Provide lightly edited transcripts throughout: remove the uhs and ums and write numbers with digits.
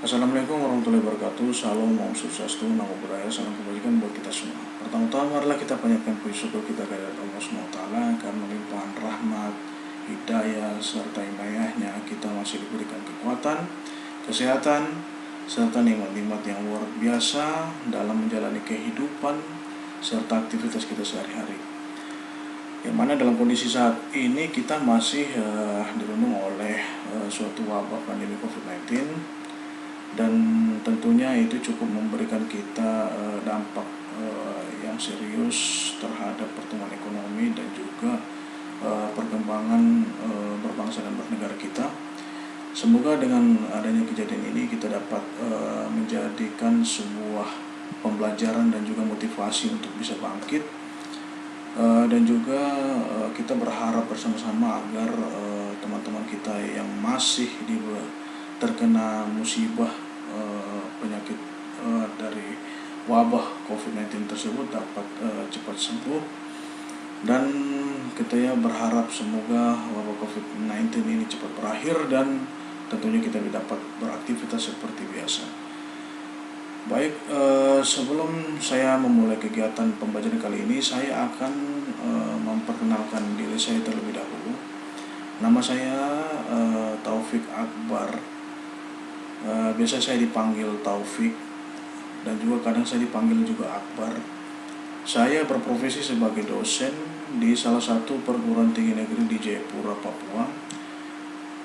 Assalamualaikum warahmatullahi wabarakatuh. Salam, om suksestu, nama budaya, salam kebajikan buat kita semua. Pertama-tama marilah kita panjatkan puji syukur kita kepada Allah SWT karena limpahan rahmat, hidayah, serta inayahnya kita masih diberikan kekuatan, kesehatan, serta nikmat-nikmat yang luar biasa dalam menjalani kehidupan serta aktivitas kita sehari-hari. Yang mana dalam kondisi saat ini kita masih dirundung oleh suatu wabah pandemi COVID-19, dan tentunya itu cukup memberikan kita dampak yang serius terhadap pertumbuhan ekonomi dan juga perkembangan berbangsa dan bernegara kita. Semoga dengan adanya kejadian ini kita dapat menjadikan sebuah pembelajaran dan juga motivasi untuk bisa bangkit, dan juga kita berharap bersama-sama agar teman-teman kita yang masih terkena musibah penyakit dari wabah COVID-19 tersebut dapat cepat sembuh, dan kita berharap semoga wabah COVID-19 ini cepat berakhir dan tentunya kita dapat beraktivitas seperti biasa. Baik, sebelum saya memulai kegiatan pembelajaran kali ini, saya akan memperkenalkan diri saya terlebih dahulu. Nama saya Taufik Akbar. Biasa saya dipanggil Taufik dan juga kadang saya dipanggil juga Akbar. Saya berprofesi sebagai dosen di salah satu perguruan tinggi negeri di Jayapura, Papua,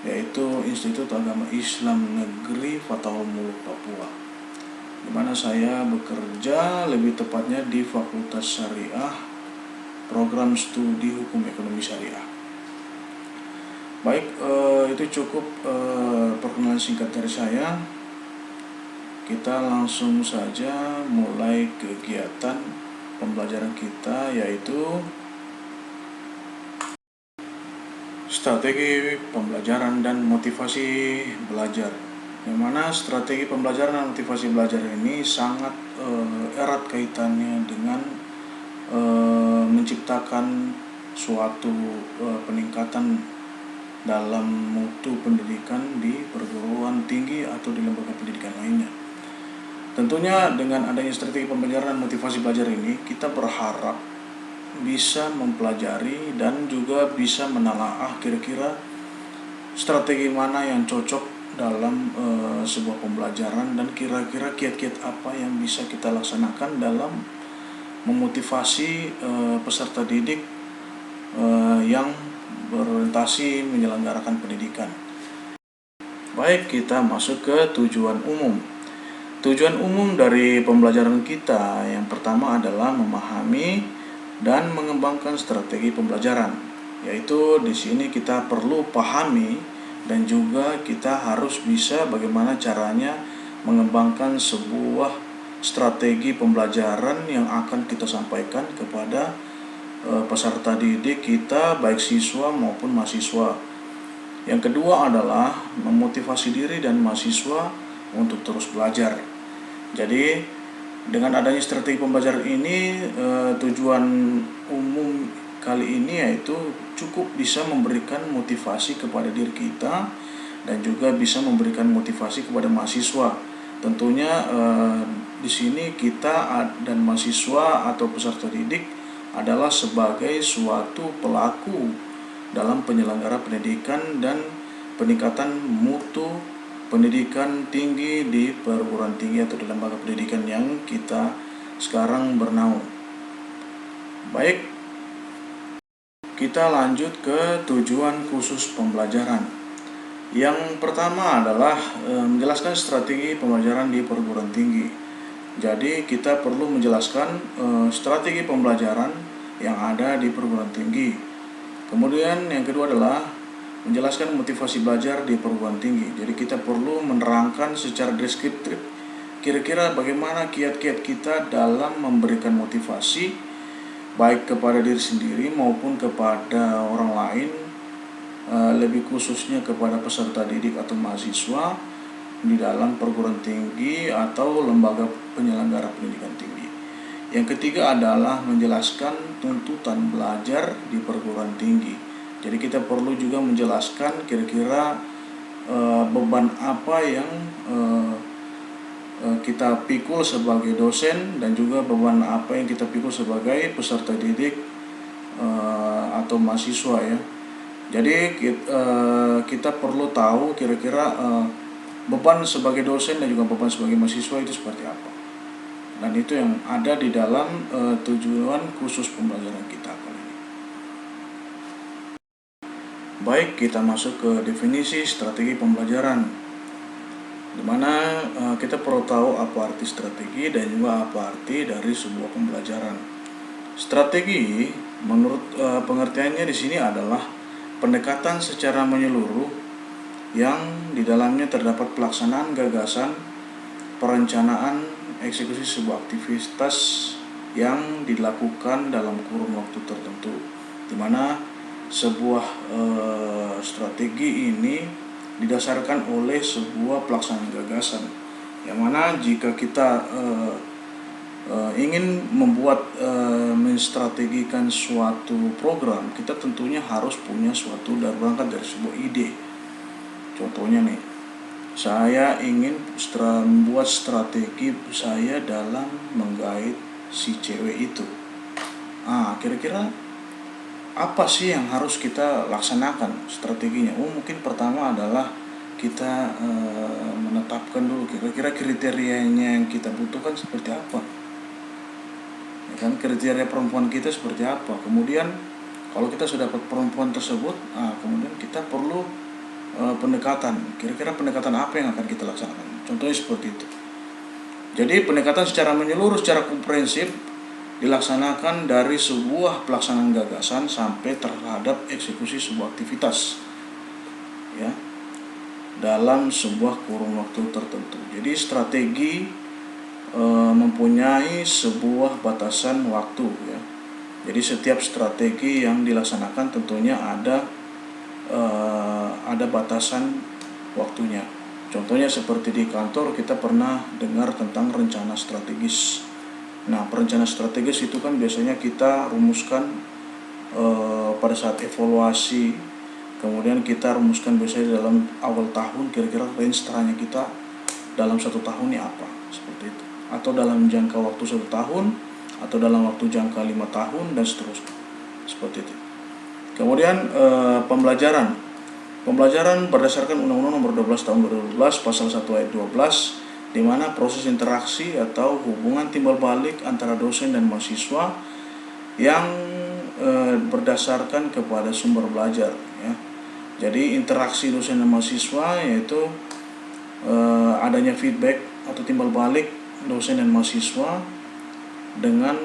yaitu Institut Agama Islam Negeri Fatahul Muluk Papua, di mana saya bekerja lebih tepatnya di Fakultas Syariah, Program Studi Hukum Ekonomi Syariah. Baik, itu cukup perkenalan singkat dari saya. Kita langsung saja mulai kegiatan pembelajaran kita, yaitu strategi pembelajaran dan motivasi belajar. Yang mana strategi pembelajaran dan motivasi belajar ini sangat erat kaitannya dengan menciptakan suatu peningkatan dalam mutu pendidikan di perguruan tinggi atau di lembaga pendidikan lainnya. Tentunya dengan adanya strategi pembelajaran dan motivasi belajar ini, kita berharap bisa mempelajari dan juga bisa menelaah kira-kira strategi mana yang cocok dalam sebuah pembelajaran, dan kira-kira kiat-kiat apa yang bisa kita laksanakan dalam memotivasi peserta didik yang berorientasi menyelenggarakan pendidikan. Baik, kita masuk ke tujuan umum. Tujuan umum dari pembelajaran kita yang pertama adalah memahami dan mengembangkan strategi pembelajaran. Yaitu di sini kita perlu pahami dan juga kita harus bisa bagaimana caranya mengembangkan sebuah strategi pembelajaran yang akan kita sampaikan kepada peserta didik kita, baik siswa maupun mahasiswa. Yang kedua adalah memotivasi diri dan mahasiswa untuk terus belajar. Jadi dengan adanya strategi pembelajaran ini, tujuan umum kali ini yaitu cukup bisa memberikan motivasi kepada diri kita dan juga bisa memberikan motivasi kepada mahasiswa. Tentunya di sini kita dan mahasiswa atau peserta didik adalah sebagai suatu pelaku dalam penyelenggara pendidikan dan peningkatan mutu pendidikan tinggi di perguruan tinggi atau di lembaga pendidikan yang kita sekarang bernaung. Baik, kita lanjut ke tujuan khusus pembelajaran. Yang pertama adalah menjelaskan strategi pembelajaran di perguruan tinggi. Jadi kita perlu menjelaskan strategi pembelajaran yang ada di perguruan tinggi. Kemudian yang kedua adalah menjelaskan motivasi belajar di perguruan tinggi. Jadi kita perlu menerangkan secara deskriptif kira-kira bagaimana kiat-kiat kita dalam memberikan motivasi baik kepada diri sendiri maupun kepada orang lain, lebih khususnya kepada peserta didik atau mahasiswa di dalam perguruan tinggi atau lembaga penyelenggara pendidikan tinggi. Yang ketiga adalah menjelaskan tuntutan belajar di perguruan tinggi. Jadi kita perlu juga menjelaskan kira-kira beban apa yang kita pikul sebagai dosen dan juga beban apa yang kita pikul sebagai peserta didik atau mahasiswa ya. Jadi kita perlu tahu kira-kira beban sebagai dosen dan juga beban sebagai mahasiswa itu seperti apa. Dan itu yang ada di dalam tujuan khusus pembelajaran kita kali ini. Baik, kita masuk ke definisi strategi pembelajaran, di mana kita perlu tahu apa arti strategi dan juga apa arti dari sebuah pembelajaran. Strategi menurut pengertiannya di sini adalah pendekatan secara menyeluruh yang di dalamnya terdapat pelaksanaan gagasan, perencanaan, eksekusi sebuah aktivitas yang dilakukan dalam kurun waktu tertentu, di mana sebuah strategi ini didasarkan oleh sebuah pelaksanaan gagasan, yang mana jika kita ingin membuat menstrategikan suatu program, kita tentunya harus punya suatu berangkat dari sebuah ide. Contohnya nih, saya ingin membuat strategi saya dalam menggait si cewek itu. Kira-kira apa sih yang harus kita laksanakan strateginya? Mungkin pertama adalah kita menetapkan dulu kira-kira kriterianya yang kita butuhkan seperti apa. Kan kriteria perempuan kita seperti apa. Kemudian kalau kita sudah dapat perempuan tersebut, kemudian kita perlu pendekatan. Kira-kira pendekatan apa yang akan kita laksanakan? Contohnya seperti itu. Jadi pendekatan secara menyeluruh, secara komprehensif dilaksanakan dari sebuah pelaksanaan gagasan sampai terhadap eksekusi sebuah aktivitas, ya, dalam sebuah kurun waktu tertentu. Jadi strategi mempunyai sebuah batasan waktu ya. Jadi setiap strategi yang dilaksanakan tentunya ada batasan waktunya. Contohnya seperti di kantor kita pernah dengar tentang rencana strategis. Nah, perencanaan strategis itu kan biasanya kita rumuskan pada saat evaluasi. Kemudian kita rumuskan biasanya dalam awal tahun, kira-kira range teranya kita dalam 1 tahun ini apa, seperti itu. Atau dalam jangka waktu 1 tahun, atau dalam waktu jangka 5 tahun, dan seterusnya, seperti itu. Kemudian pembelajaran berdasarkan Undang-Undang Nomor 12 Tahun 2012 Pasal 1 Ayat 12, di mana proses interaksi atau hubungan timbal balik antara dosen dan mahasiswa yang berdasarkan kepada sumber belajar ya. Jadi interaksi dosen dan mahasiswa yaitu adanya feedback atau timbal balik dosen dan mahasiswa dengan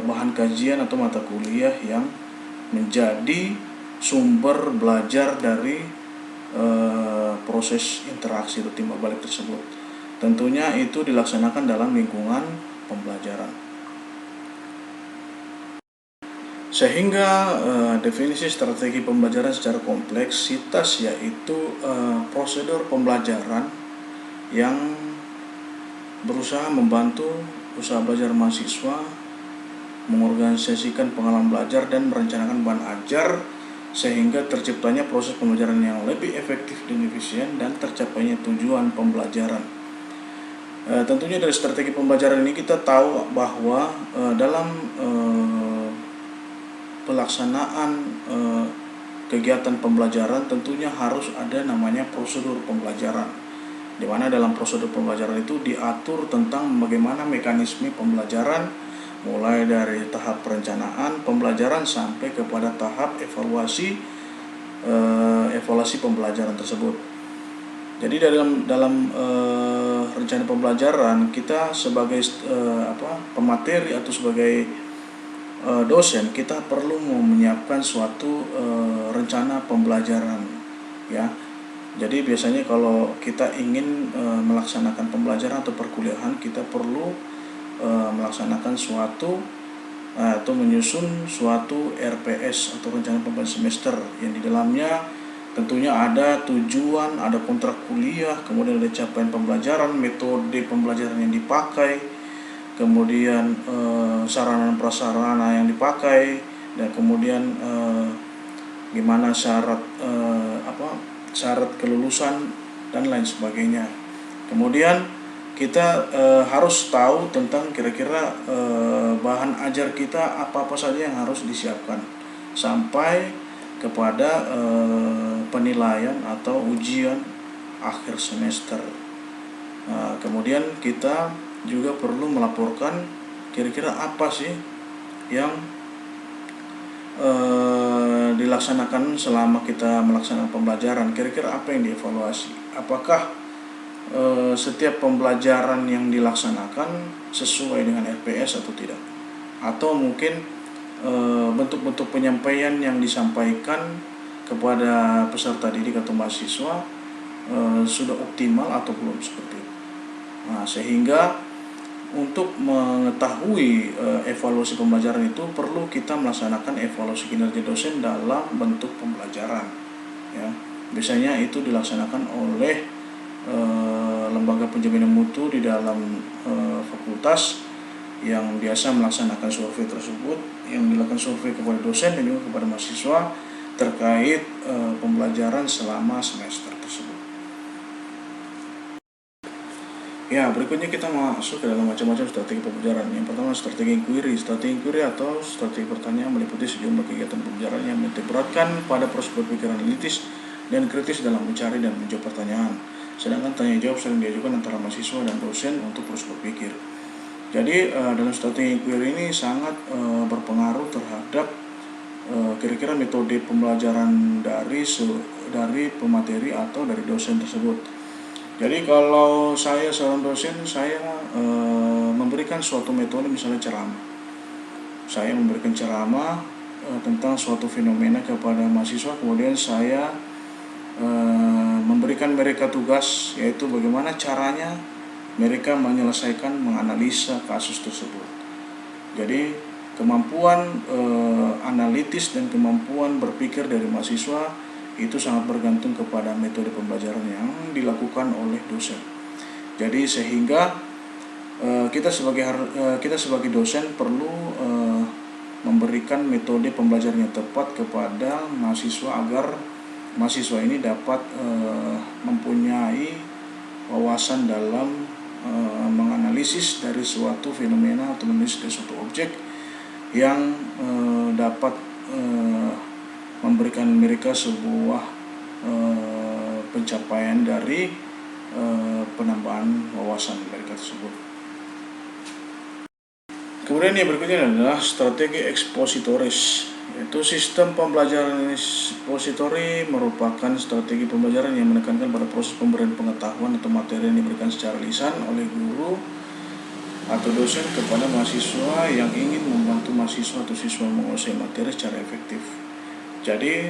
bahan kajian atau mata kuliah yang menjadi sumber belajar dari proses interaksi atau timbal balik tersebut. Tentunya itu dilaksanakan dalam lingkungan pembelajaran. Sehingga definisi strategi pembelajaran secara kompleksitas yaitu prosedur pembelajaran yang berusaha membantu usaha belajar mahasiswa, mengorganisasikan pengalaman belajar dan merencanakan bahan ajar sehingga terciptanya proses pembelajaran yang lebih efektif dan efisien dan tercapainya tujuan pembelajaran. Tentunya dari strategi pembelajaran ini kita tahu bahwa dalam pelaksanaan kegiatan pembelajaran tentunya harus ada namanya prosedur pembelajaran, di mana dalam prosedur pembelajaran itu diatur tentang bagaimana mekanisme pembelajaran mulai dari tahap perencanaan pembelajaran sampai kepada tahap evaluasi pembelajaran tersebut. Jadi dalam rencana pembelajaran kita sebagai pemateri atau sebagai dosen kita perlu menyiapkan suatu rencana pembelajaran ya. Jadi biasanya kalau kita ingin melaksanakan pembelajaran atau perkuliahan, kita perlu melaksanakan suatu atau menyusun suatu RPS atau rencana pembelajaran semester yang di dalamnya tentunya ada tujuan, ada kontrak kuliah, kemudian ada capaian pembelajaran, metode pembelajaran yang dipakai, kemudian sarana dan prasarana yang dipakai, dan kemudian gimana syarat kelulusan dan lain sebagainya. Kemudian kita harus tahu tentang kira-kira bahan ajar kita apa-apa saja yang harus disiapkan sampai kepada penilaian atau ujian akhir semester. Kemudian kita juga perlu melaporkan kira-kira apa sih yang dilaksanakan selama kita melaksanakan pembelajaran, kira-kira apa yang dievaluasi, apakah setiap pembelajaran yang dilaksanakan sesuai dengan RPS atau tidak, atau mungkin bentuk-bentuk penyampaian yang disampaikan kepada peserta didik atau mahasiswa sudah optimal atau belum, seperti itu. Nah, sehingga untuk mengetahui evaluasi pembelajaran itu perlu kita melaksanakan evaluasi kinerja dosen dalam bentuk pembelajaran, ya. Biasanya itu dilaksanakan oleh lembaga penjaminan mutu di dalam fakultas yang biasa melaksanakan survei tersebut, yang dilakukan survei kepada dosen dan juga kepada mahasiswa terkait pembelajaran selama semester tersebut. Ya, berikutnya kita masuk ke dalam macam-macam strategi pembelajaran. Yang pertama, strategi inquiry. Strategi inquiry atau strategi pertanyaan meliputi sejumlah kegiatan pembelajaran yang menitikberatkan pada proses berpikir analitis dan kritis dalam mencari dan menjawab pertanyaan. Sedangkan tanya jawab sering diajukan antara mahasiswa dan dosen untuk terus berpikir. Jadi dalam strategi inquiry ini sangat berpengaruh terhadap kira-kira metode pembelajaran dari pemateri atau dari dosen tersebut. Jadi kalau saya seorang dosen, saya memberikan suatu metode, misalnya ceramah. Saya memberikan ceramah tentang suatu fenomena kepada mahasiswa, kemudian saya memberikan mereka tugas, yaitu bagaimana caranya mereka menyelesaikan, menganalisa kasus tersebut. Jadi kemampuan analitis dan kemampuan berpikir dari mahasiswa itu sangat bergantung kepada metode pembelajaran yang dilakukan oleh dosen. Jadi sehingga kita sebagai dosen perlu memberikan metode pembelajaran yang tepat kepada mahasiswa agar mahasiswa ini dapat mempunyai wawasan dalam menganalisis dari suatu fenomena atau menganalisis dari suatu objek yang dapat memberikan mereka sebuah pencapaian dari penambahan wawasan mereka tersebut. Kemudian yang berikutnya adalah strategi ekspositoris, yaitu sistem pembelajaran ekspositori merupakan strategi pembelajaran yang menekankan pada proses pemberian pengetahuan atau materi yang diberikan secara lisan oleh guru atau dosen kepada mahasiswa yang ingin membantu mahasiswa atau siswa menguasai materi secara efektif. Jadi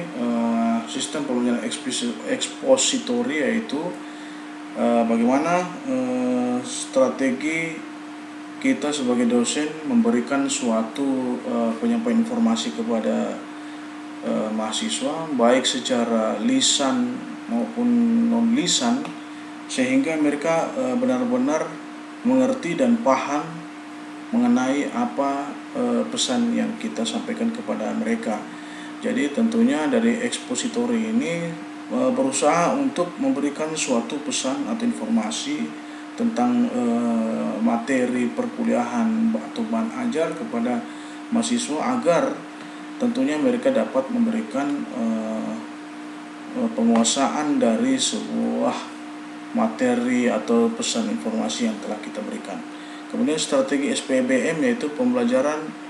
sistem pembelajaran ekspositori yaitu bagaimana strategi kita sebagai dosen memberikan suatu penyampaian informasi kepada mahasiswa baik secara lisan maupun non lisan, sehingga mereka benar-benar mengerti dan paham mengenai apa pesan yang kita sampaikan kepada mereka. Jadi tentunya dari ekspositori ini berusaha untuk memberikan suatu pesan atau informasi tentang materi perkuliahan atau bahan ajar kepada mahasiswa agar tentunya mereka dapat memberikan penguasaan dari sebuah materi atau pesan informasi yang telah kita berikan. Kemudian strategi SPBM yaitu pembelajaran.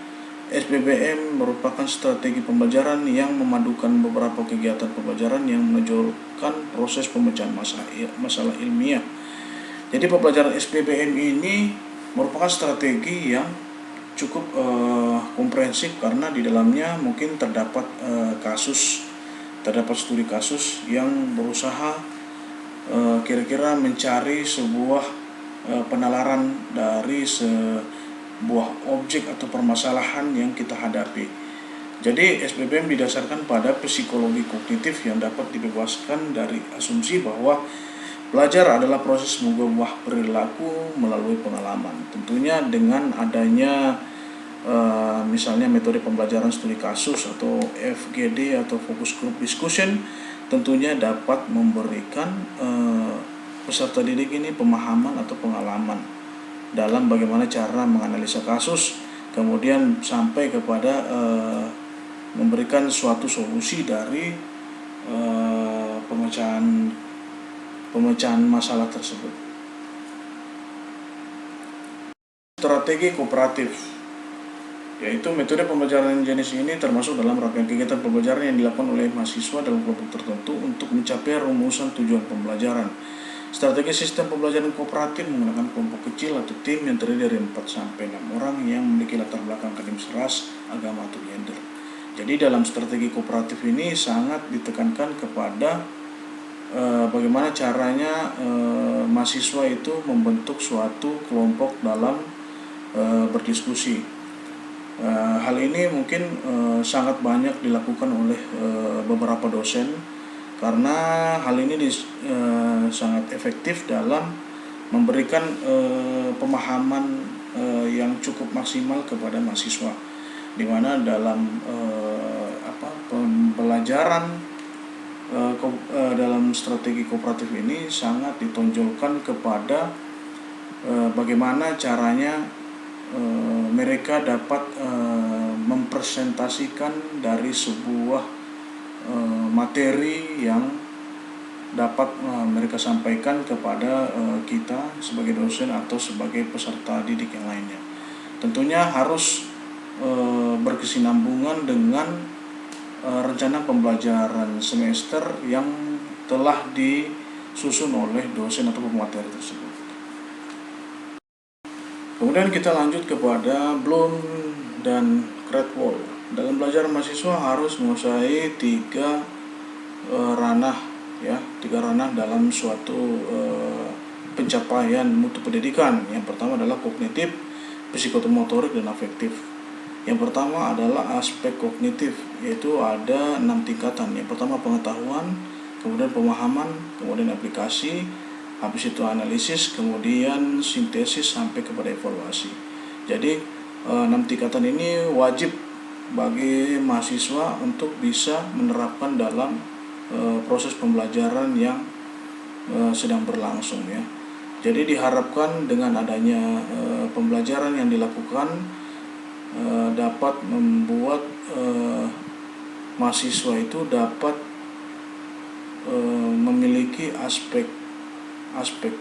SPBM merupakan strategi pembelajaran yang memadukan beberapa kegiatan pembelajaran yang menonjolkan proses pemecahan masalah ilmiah. Jadi pembelajaran SPBM ini merupakan strategi yang cukup komprehensif karena di dalamnya mungkin terdapat studi kasus yang berusaha kira-kira mencari sebuah penalaran dari sebuah objek atau permasalahan yang kita hadapi. Jadi SPBM didasarkan pada psikologi kognitif yang dapat dibebaskan dari asumsi bahwa belajar adalah proses mengubah perilaku melalui pengalaman. Tentunya dengan adanya misalnya metode pembelajaran studi kasus atau FGD atau focus group discussion tentunya dapat memberikan peserta didik ini pemahaman atau pengalaman dalam bagaimana cara menganalisa kasus, kemudian sampai kepada memberikan suatu solusi dari pemecahan masalah tersebut. Strategi kooperatif, yaitu metode pembelajaran jenis ini termasuk dalam rangkaian kegiatan pembelajaran yang dilakukan oleh mahasiswa dalam kelompok tertentu untuk mencapai rumusan tujuan pembelajaran. Strategi sistem pembelajaran kooperatif menggunakan kelompok kecil atau tim yang terdiri dari 4-6 orang yang memiliki latar belakang akademis, ras, agama, atau gender. Jadi dalam strategi kooperatif ini sangat ditekankan kepada bagaimana caranya mahasiswa itu membentuk suatu kelompok dalam berdiskusi. Hal ini mungkin sangat banyak dilakukan oleh beberapa dosen, karena hal ini sangat efektif dalam memberikan pemahaman yang cukup maksimal kepada mahasiswa, di mana dalam pembelajaran dalam strategi kooperatif ini sangat ditonjolkan kepada bagaimana caranya mereka dapat mempresentasikan dari sebuah materi yang dapat mereka sampaikan kepada kita sebagai dosen atau sebagai peserta didik yang lainnya. Tentunya harus berkesinambungan dengan rencana pembelajaran semester yang telah disusun oleh dosen atau pemateri tersebut. Kemudian kita lanjut kepada Bloom dan Cradwell. Dalam belajar mahasiswa harus menguasai tiga ranah dalam suatu pencapaian mutu pendidikan. Yang pertama adalah kognitif, psikomotorik, dan afektif. Yang pertama adalah aspek kognitif, yaitu ada 6 tingkatan. Yang pertama pengetahuan, kemudian pemahaman, kemudian aplikasi, habis itu analisis, kemudian sintesis, sampai kepada evaluasi. Jadi 6 tingkatan ini wajib bagi mahasiswa untuk bisa menerapkan dalam proses pembelajaran yang sedang berlangsung ya. Jadi diharapkan dengan adanya pembelajaran yang dilakukan dapat membuat mahasiswa itu dapat memiliki aspek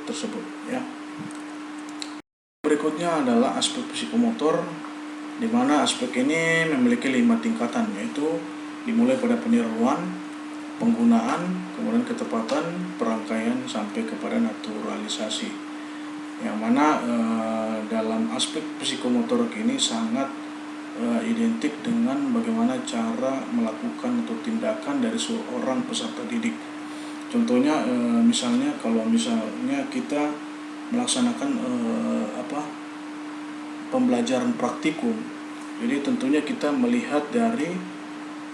tersebut ya. Berikutnya adalah aspek psikomotor, di mana aspek ini memiliki 5 tingkatan, yaitu dimulai pada peniruan, penggunaan, kemudian ketepatan, perangkaian, sampai kepada naturalisasi. Yang mana dalam aspek psikomotorik ini sangat identik dengan bagaimana cara melakukan atau tindakan dari seorang peserta didik. Contohnya misalnya kita melaksanakan pembelajaran praktikum, jadi tentunya kita melihat dari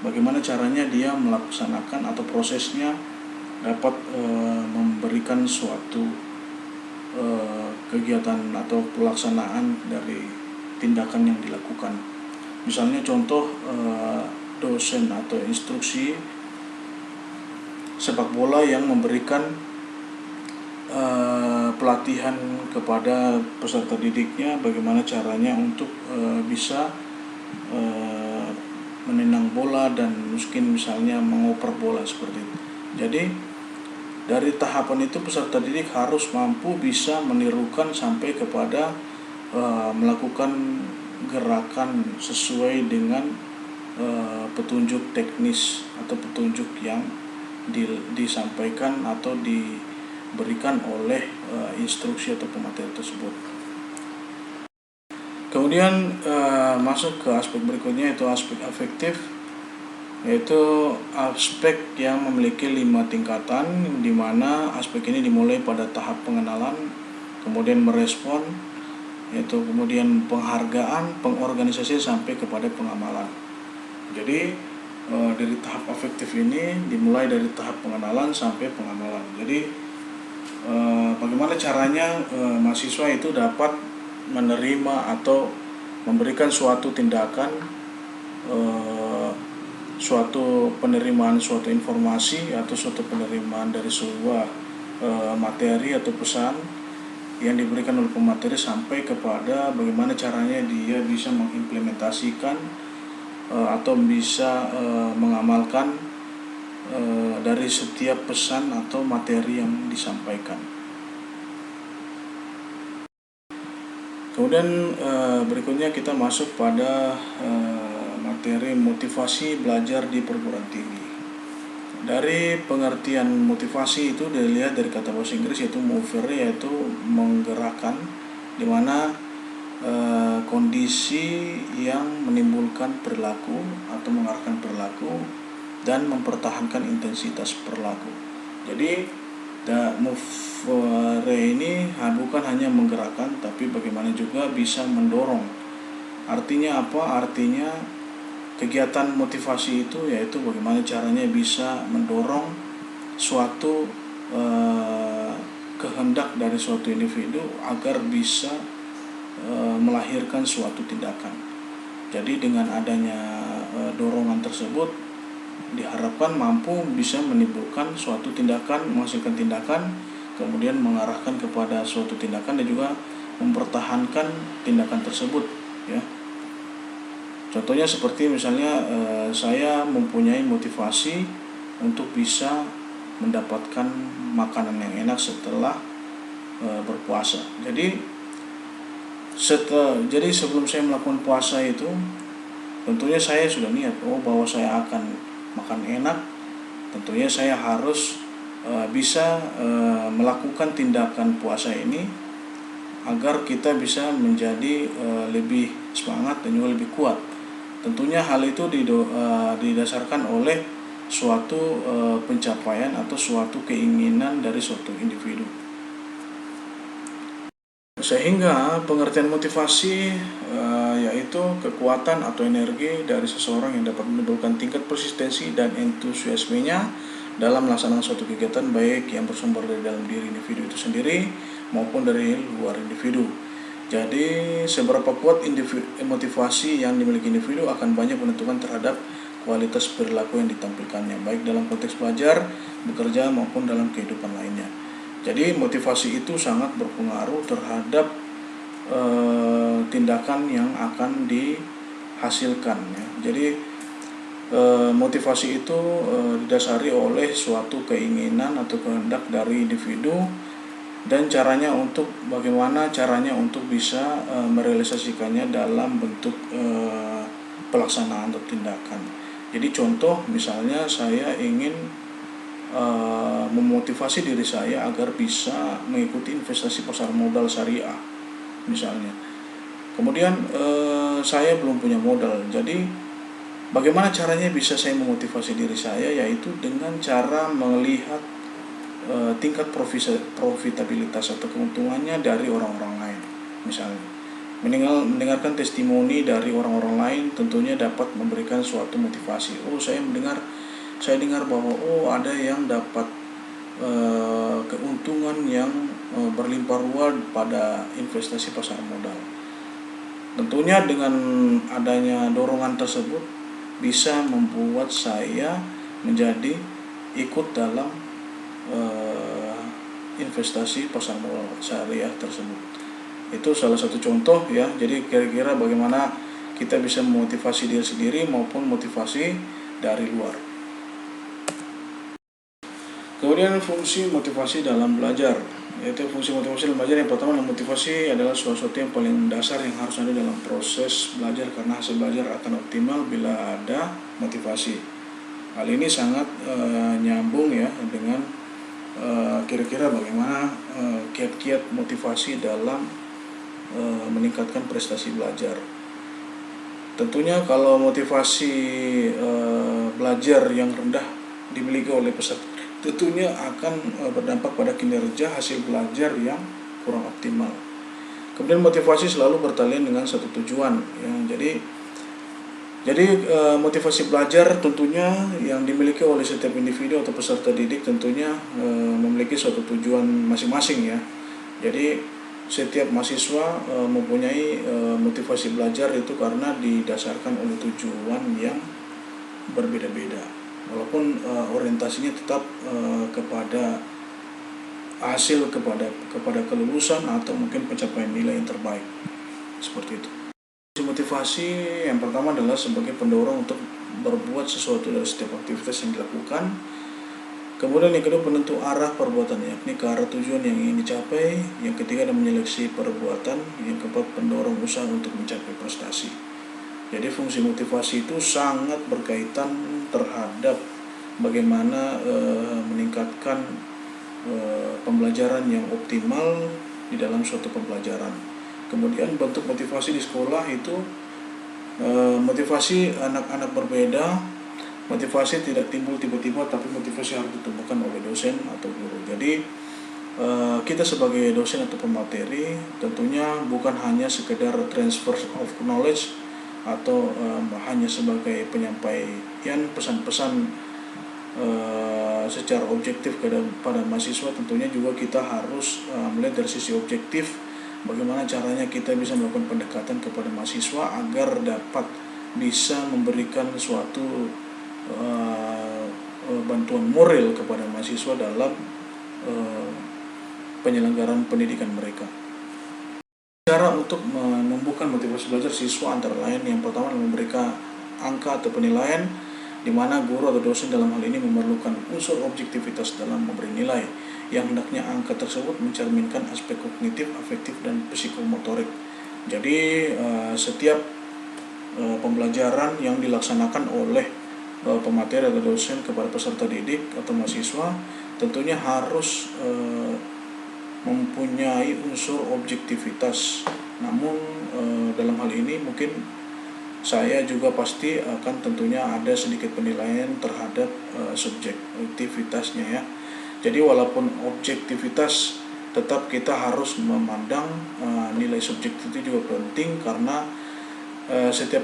bagaimana caranya dia melaksanakan atau prosesnya dapat memberikan suatu kegiatan atau pelaksanaan dari tindakan yang dilakukan. Misalnya contoh dosen atau instruksi sepak bola yang memberikan pelatihan kepada peserta didiknya bagaimana caranya untuk bisa menendang bola dan mungkin misalnya mengoper bola seperti itu. Jadi dari tahapan itu peserta didik harus mampu bisa menirukan sampai kepada melakukan gerakan sesuai dengan petunjuk teknis atau petunjuk yang disampaikan atau diberikan oleh instruksi atau pemateri tersebut. Kemudian masuk ke aspek berikutnya, yaitu aspek afektif, yaitu aspek yang memiliki 5 tingkatan, di mana aspek ini dimulai pada tahap pengenalan, kemudian merespon, yaitu kemudian penghargaan, pengorganisasian, sampai kepada pengamalan. Jadi dari tahap afektif ini dimulai dari tahap pengenalan sampai pengamalan. Jadi bagaimana caranya mahasiswa itu dapat menerima atau memberikan suatu tindakan, suatu penerimaan suatu informasi atau suatu penerimaan dari sebuah materi atau pesan yang diberikan oleh pemateri sampai kepada bagaimana caranya dia bisa mengimplementasikan atau bisa mengamalkan dari setiap pesan atau materi yang disampaikan. Kemudian berikutnya kita masuk pada materi motivasi belajar di perguruan tinggi. Dari pengertian motivasi itu dilihat dari kata bahasa Inggris yaitu mover, yaitu menggerakkan, di mana kondisi yang menimbulkan perilaku atau mengarahkan perilaku dan mempertahankan intensitas perilaku. Jadi mover ini bukan hanya menggerakkan, tapi bagaimana juga bisa mendorong. Artinya apa? Artinya kegiatan motivasi itu yaitu bagaimana caranya bisa mendorong suatu kehendak dari suatu individu agar bisa melahirkan suatu tindakan. Jadi dengan adanya dorongan tersebut diharapkan mampu bisa menimbulkan suatu tindakan, menghasilkan tindakan, kemudian mengarahkan kepada suatu tindakan dan juga mempertahankan tindakan tersebut, ya. Contohnya seperti misalnya saya mempunyai motivasi untuk bisa mendapatkan makanan yang enak setelah berpuasa. Jadi sebelum saya melakukan puasa itu, tentunya saya sudah niat bahwa saya akan makan enak. Tentunya saya harus bisa melakukan tindakan puasa ini agar kita bisa menjadi lebih semangat dan juga lebih kuat. Tentunya hal itu didasarkan oleh suatu pencapaian atau suatu keinginan dari suatu individu. Sehingga pengertian motivasi yaitu kekuatan atau energi dari seseorang yang dapat menimbulkan tingkat persistensi dan entusiasmenya dalam melaksanakan suatu kegiatan, baik yang bersumber dari dalam diri individu itu sendiri maupun dari luar individu. Jadi seberapa kuat motivasi yang dimiliki individu akan banyak menentukan terhadap kualitas perilaku yang ditampilkannya, baik dalam konteks belajar, bekerja maupun dalam kehidupan lainnya. Jadi motivasi itu sangat berpengaruh terhadap tindakan yang akan dihasilkan, ya. Jadi motivasi itu didasari oleh suatu keinginan atau kehendak dari individu dan bagaimana caranya untuk bisa merealisasikannya dalam bentuk pelaksanaan atau tindakan. Jadi contoh misalnya saya ingin memotivasi diri saya agar bisa mengikuti investasi pasar modal syariah misalnya. Kemudian saya belum punya modal. Jadi bagaimana caranya bisa saya memotivasi diri saya, yaitu dengan cara melihat tingkat profitabilitas atau keuntungannya dari orang-orang lain. Misalnya mendengarkan testimoni dari orang-orang lain tentunya dapat memberikan suatu motivasi. Saya dengar bahwa ada yang dapat keuntungan yang berlimpah ruah pada investasi pasar modal. Tentunya dengan adanya dorongan tersebut bisa membuat saya menjadi ikut dalam investasi pasar modal syariah tersebut. Itu salah satu contoh, ya. Jadi kira-kira bagaimana kita bisa memotivasi diri sendiri maupun motivasi dari luar. Kemudian fungsi motivasi dalam belajar, yaitu fungsi motivasi dalam belajar yang pertama, motivasi adalah sesuatu yang paling dasar yang harus ada dalam proses belajar, karena hasil belajar akan optimal bila ada motivasi. Hal ini sangat nyambung, ya, dengan kira-kira bagaimana kiat-kiat motivasi dalam meningkatkan prestasi belajar. Tentunya kalau motivasi belajar yang rendah dimiliki oleh peserta, tentunya akan berdampak pada kinerja hasil belajar yang kurang optimal. Kemudian motivasi selalu bertalian dengan satu tujuan, ya. Jadi motivasi belajar tentunya yang dimiliki oleh setiap individu atau peserta didik tentunya memiliki suatu tujuan masing-masing, ya. Jadi setiap mahasiswa mempunyai motivasi belajar itu karena didasarkan oleh tujuan yang berbeda-beda, walaupun orientasinya tetap kepada hasil kepada kelulusan atau mungkin pencapaian nilai yang terbaik. Seperti itu. Motivasi yang pertama adalah sebagai pendorong untuk berbuat sesuatu dari setiap aktivitas yang dilakukan. Kemudian yang kedua, penentu arah perbuatan, yakni ke arah tujuan yang ingin dicapai. Yang ketiga adalah menyeleksi perbuatan. Yang keempat, pendorong usaha untuk mencapai prestasi. Jadi fungsi motivasi itu sangat berkaitan terhadap bagaimana meningkatkan pembelajaran yang optimal di dalam suatu pembelajaran. Kemudian bentuk motivasi di sekolah itu motivasi anak-anak berbeda. Motivasi tidak timbul tiba-tiba, tapi motivasi harus ditumbuhkan oleh dosen atau guru. Jadi kita sebagai dosen atau pemateri tentunya bukan hanya sekedar transfer of knowledge atau hanya sebagai penyampaian pesan-pesan secara objektif pada mahasiswa. Tentunya juga kita harus melihat dari sisi objektif bagaimana caranya kita bisa melakukan pendekatan kepada mahasiswa agar dapat bisa memberikan suatu bantuan moral kepada mahasiswa dalam penyelenggaraan pendidikan mereka. Cara untuk menumbuhkan motivasi belajar siswa antara lain, yang pertama memberikan angka atau penilaian, di mana guru atau dosen dalam hal ini memerlukan unsur objektivitas dalam memberi nilai, yang hendaknya angka tersebut mencerminkan aspek kognitif, afektif, dan psikomotorik. Jadi setiap pembelajaran yang dilaksanakan oleh pemateri atau dosen kepada peserta didik atau mahasiswa tentunya harus mempunyai unsur objektivitas. Namun dalam hal ini mungkin saya juga pasti akan tentunya ada sedikit penilaian terhadap subjektivitasnya ya. Jadi walaupun objektivitas, tetap kita harus memandang nilai subjektif itu juga penting, karena setiap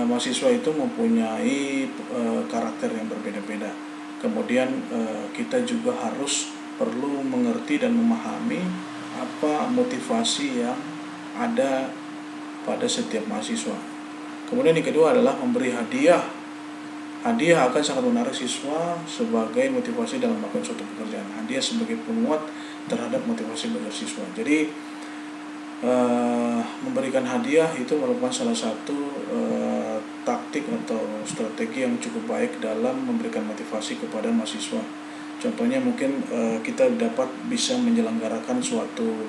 mahasiswa itu mempunyai karakter yang berbeda-beda. Kemudian kita juga harus perlu mengerti dan memahami apa motivasi yang ada pada setiap mahasiswa. Kemudian yang kedua adalah memberi hadiah. Hadiah akan sangat menarik siswa sebagai motivasi dalam melakukan suatu pekerjaan. Hadiah sebagai penguat terhadap motivasi belajar siswa. Jadi memberikan hadiah itu merupakan salah satu taktik atau strategi yang cukup baik dalam memberikan motivasi kepada mahasiswa. Contohnya mungkin kita dapat bisa menyelenggarakan suatu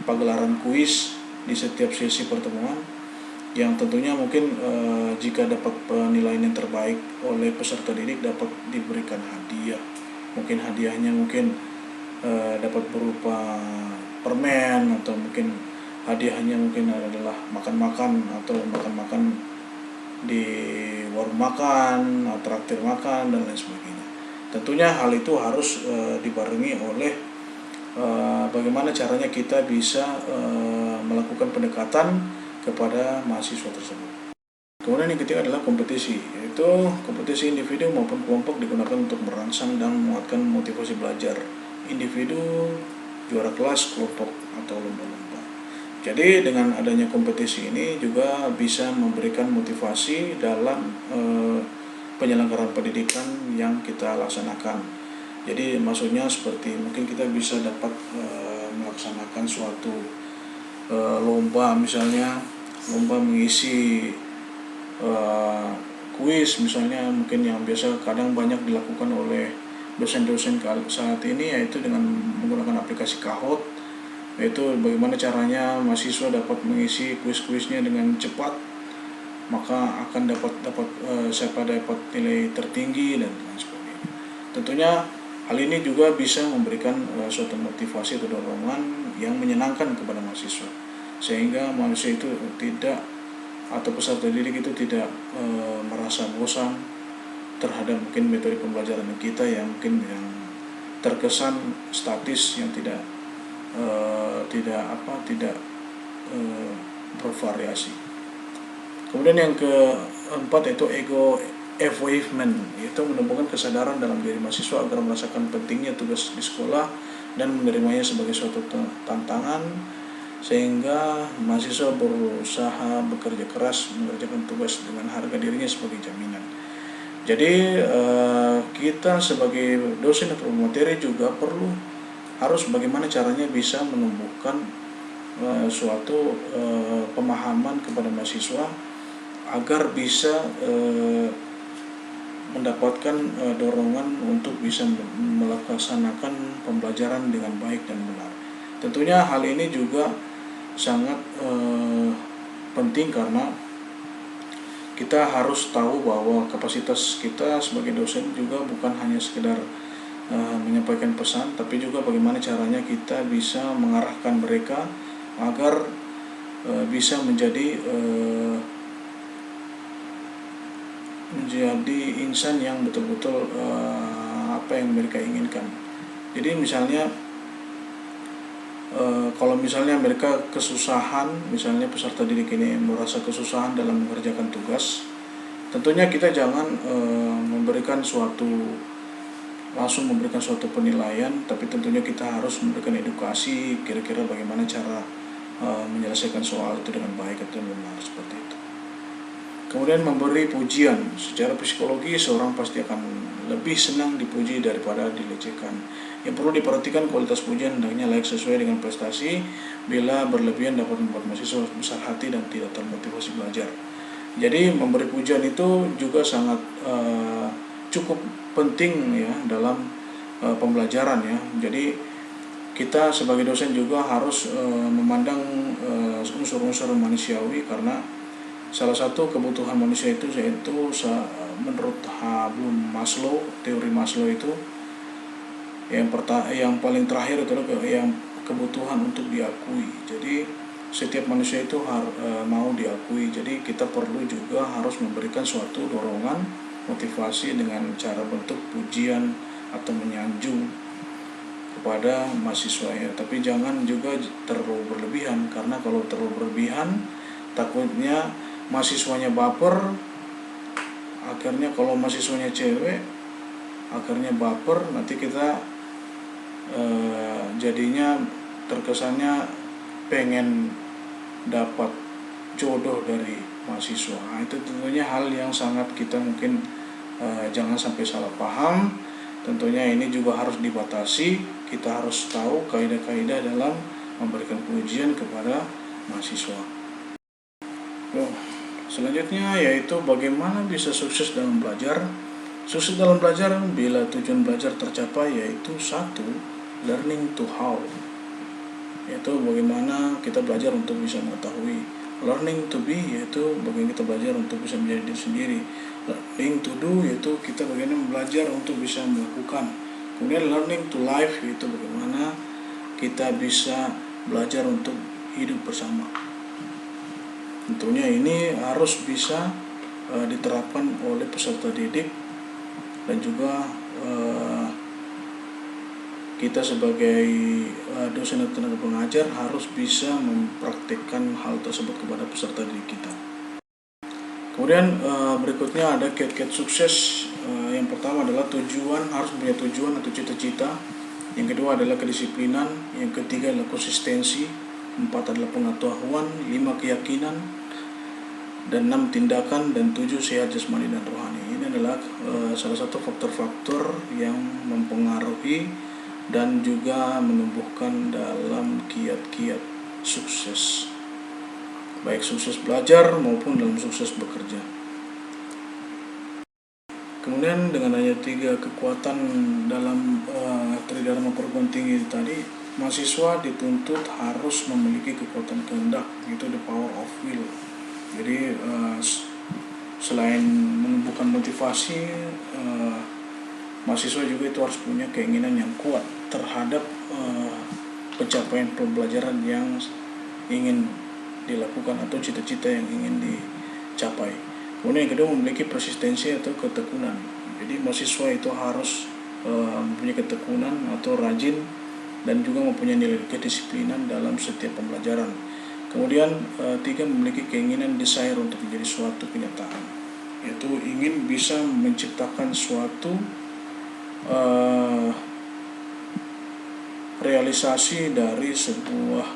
pagelaran kuis di setiap sesi pertemuan, yang tentunya mungkin jika dapat penilaian yang terbaik oleh peserta didik dapat diberikan hadiah. Mungkin hadiahnya dapat berupa permen, atau mungkin hadiahnya mungkin adalah makan-makan atau makan-makan di warung makan, traktir makan, dan lain sebagainya. Tentunya hal itu harus dibarengi oleh bagaimana caranya kita bisa melakukan pendekatan kepada mahasiswa tersebut. Kemudian yang ketiga adalah kompetisi, yaitu kompetisi individu maupun kelompok digunakan untuk merangsang dan menguatkan motivasi belajar individu, juara kelas, kelompok, atau lomba-lomba. Jadi dengan adanya kompetisi ini juga bisa memberikan motivasi dalam penyelenggaraan pendidikan yang kita laksanakan. Jadi maksudnya seperti mungkin kita bisa dapat melaksanakan suatu lomba, misalnya lomba mengisi kuis misalnya, mungkin yang biasa kadang banyak dilakukan oleh dosen-dosen saat ini, yaitu dengan menggunakan aplikasi Kahoot, yaitu bagaimana caranya mahasiswa dapat mengisi kuis-kuisnya dengan cepat, maka akan dapat siapa dapat nilai tertinggi dan lain sebagainya. Tentunya hal ini juga bisa memberikan suatu motivasi atau dorongan yang menyenangkan kepada mahasiswa, sehingga manusia itu tidak, atau peserta didik itu tidak merasa bosan terhadap mungkin metode pembelajaran kita yang mungkin yang terkesan statis, yang tidak bervariasi. Kemudian yang keempat yaitu ego evolvement, yaitu menumbuhkan kesadaran dalam diri mahasiswa agar merasakan pentingnya tugas di sekolah dan menerimanya sebagai suatu tantangan, sehingga mahasiswa berusaha bekerja keras mengerjakan tugas dengan harga dirinya sebagai jaminan. Jadi kita sebagai dosen atau pemateri juga perlu harus bagaimana caranya bisa menumbuhkan suatu pemahaman kepada mahasiswa agar bisa mendapatkan dorongan untuk bisa melaksanakan pembelajaran dengan baik dan benar. Tentunya hal ini juga sangat penting karena kita harus tahu bahwa kapasitas kita sebagai dosen juga bukan hanya sekedar menyampaikan pesan, tapi juga bagaimana caranya kita bisa mengarahkan mereka agar bisa menjadi insan yang betul-betul apa yang mereka inginkan. Jadi misalnya kalau misalnya mereka kesusahan, misalnya peserta didik ini merasa kesusahan dalam mengerjakan tugas, tentunya kita jangan langsung memberikan suatu penilaian, tapi tentunya kita harus memberikan edukasi kira-kira bagaimana cara menyelesaikan soal itu dengan baik atau benar, seperti itu. Kemudian memberi pujian. Secara psikologi seorang pasti akan lebih senang dipuji daripada dilecehkan. Yang perlu diperhatikan, kualitas pujian hendaknya layak sesuai dengan prestasi. Bila berlebihan dapat membuat mahasiswa besar hati dan tidak termotivasi belajar. Jadi memberi pujian itu juga sangat cukup penting ya dalam pembelajaran ya. Jadi kita sebagai dosen juga harus memandang unsur-unsur manusiawi, karena salah satu kebutuhan manusia itu yaitu menurut Maslow, teori Maslow itu yang paling terakhir adalah yang kebutuhan untuk diakui. Jadi setiap manusia itu mau diakui. Jadi kita perlu juga harus memberikan suatu dorongan, motivasi dengan cara bentuk pujian atau menyanjung kepada mahasiswa ya. Tapi jangan juga terlalu berlebihan, karena kalau terlalu berlebihan takutnya mahasiswanya baper. Akhirnya kalau mahasiswanya cewek akhirnya baper, nanti kita jadinya terkesannya pengen dapat jodoh dari mahasiswa. Itu tentunya hal yang sangat kita mungkin jangan sampai salah paham. Tentunya ini juga harus dibatasi. Kita harus tahu kaidah-kaidah dalam memberikan pujian kepada mahasiswa. Selanjutnya yaitu bagaimana bisa sukses dalam belajar. Sukses dalam belajar bila tujuan belajar tercapai, yaitu satu, learning to how, yaitu bagaimana kita belajar untuk bisa mengetahui. Learning to be, yaitu bagaimana kita belajar untuk bisa menjadi diri sendiri. Learning to do, yaitu kita bagaimana belajar untuk bisa melakukan. Kemudian learning to live, yaitu bagaimana kita bisa belajar untuk hidup bersama. Tentunya ini harus bisa diterapkan oleh peserta didik, dan juga kita sebagai dosen atau tenaga pengajar harus bisa mempraktikkan hal tersebut kepada peserta didik kita. Kemudian berikutnya ada kiat-kiat sukses. Yang pertama adalah harus punya tujuan atau cita-cita. Yang kedua adalah kedisiplinan. Yang ketiga adalah konsistensi. 4 adalah pengetahuan. 5 keyakinan. Dan 6 tindakan. Dan 7 sehat jasmani dan rohani. Ini adalah salah satu faktor-faktor yang mempengaruhi dan juga menumbuhkan dalam kiat-kiat sukses, baik sukses belajar maupun dalam sukses bekerja. Kemudian dengan adanya 3 kekuatan dalam Tridharma perguruan tinggi tadi, mahasiswa dituntut harus memiliki kekuatan kehendak, yaitu the power of will. Jadi selain menumbuhkan motivasi, mahasiswa juga itu harus punya keinginan yang kuat terhadap pencapaian pembelajaran yang ingin dilakukan atau cita-cita yang ingin dicapai. Kemudian yang kedua, memiliki persistensi atau ketekunan. Jadi mahasiswa itu harus mempunyai ketekunan atau rajin, dan juga mempunyai nilai kedisiplinan dalam setiap pembelajaran. Kemudian 3, memiliki keinginan desire untuk menjadi suatu kenyataan, yaitu ingin bisa menciptakan suatu realisasi dari sebuah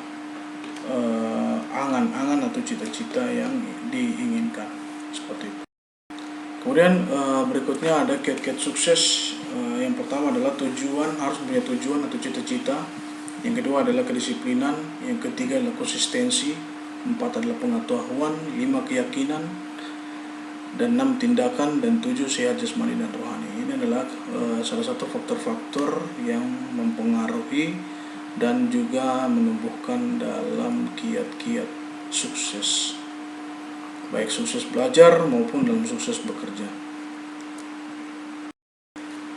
angan-angan atau cita-cita yang diinginkan, seperti itu. Kemudian berikutnya ada kiat-kiat sukses. Yang pertama adalah tujuan, harus punya tujuan atau cita-cita. Yang kedua adalah kedisiplinan. Yang ketiga adalah konsistensi. 4 adalah pengetahuan. 5 keyakinan. Dan 6 tindakan. Dan 7 sehat jasmani dan rohani. Ini adalah salah satu faktor-faktor yang mempengaruhi dan juga menumbuhkan dalam kiat-kiat sukses, baik sukses belajar maupun dalam sukses bekerja.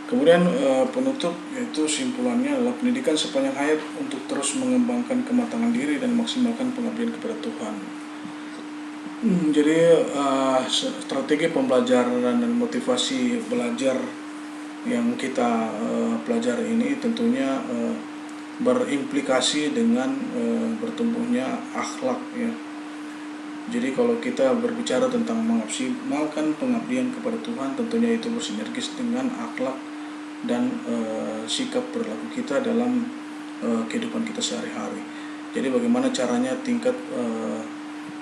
Kemudian penutup, yaitu simpulannya adalah pendidikan sepanjang hayat untuk terus mengembangkan kematangan diri dan maksimalkan pengabdian kepada Tuhan. Jadi strategi pembelajaran dan motivasi belajar yang kita pelajari ini tentunya berimplikasi dengan bertumbuhnya akhlak, ya. Jadi kalau kita berbicara tentang memaksimalkan pengabdian kepada Tuhan, tentunya itu bersinergis dengan akhlak dan sikap perilaku kita dalam kehidupan kita sehari-hari. Jadi bagaimana caranya tingkat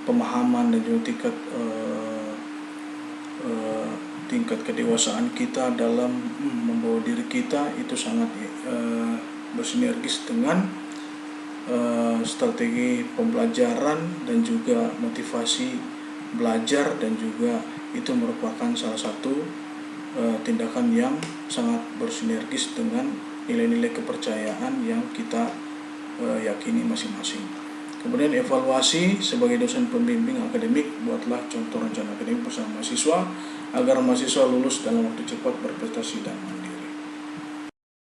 pemahaman dan juga tingkat kedewasaan kita dalam membawa diri kita itu sangat bersinergis dengan strategi pembelajaran dan juga motivasi belajar, dan juga itu merupakan salah satu tindakan yang sangat bersinergis dengan nilai-nilai kepercayaan yang kita yakini masing-masing. Kemudian evaluasi sebagai dosen pembimbing akademik, buatlah contoh rencana akademik bersama mahasiswa agar mahasiswa lulus dalam waktu cepat, berprestasi dan mandiri.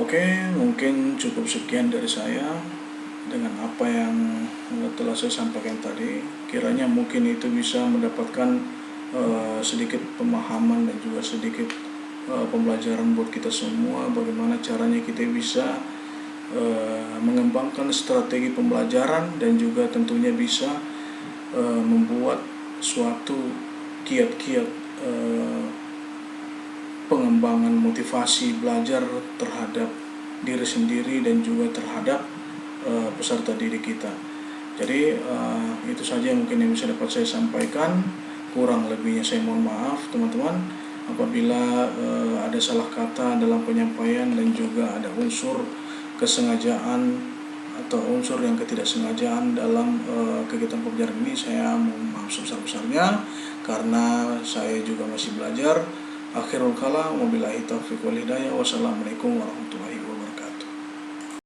Oke, mungkin cukup sekian dari saya dengan apa yang telah saya sampaikan tadi. Kiranya mungkin itu bisa mendapatkan sedikit pemahaman dan juga sedikit pembelajaran buat kita semua, bagaimana caranya kita bisa mengembangkan strategi pembelajaran dan juga tentunya bisa membuat suatu kiat-kiat pengembangan motivasi belajar terhadap diri sendiri dan juga terhadap peserta didik kita. Jadi itu saja mungkin yang bisa dapat saya sampaikan. Kurang lebihnya saya mohon maaf teman-teman apabila ada salah kata dalam penyampaian dan juga ada unsur kesengajaan atau unsur yang ketidaksengajaan dalam kegiatan pembelajaran ini. Saya mohon maaf sebesar-besarnya karena saya juga masih belajar. Akhirul kalam, wabillahi taufiq wal hidayah. Wassalamualaikum warahmatullahi wabarakatuh.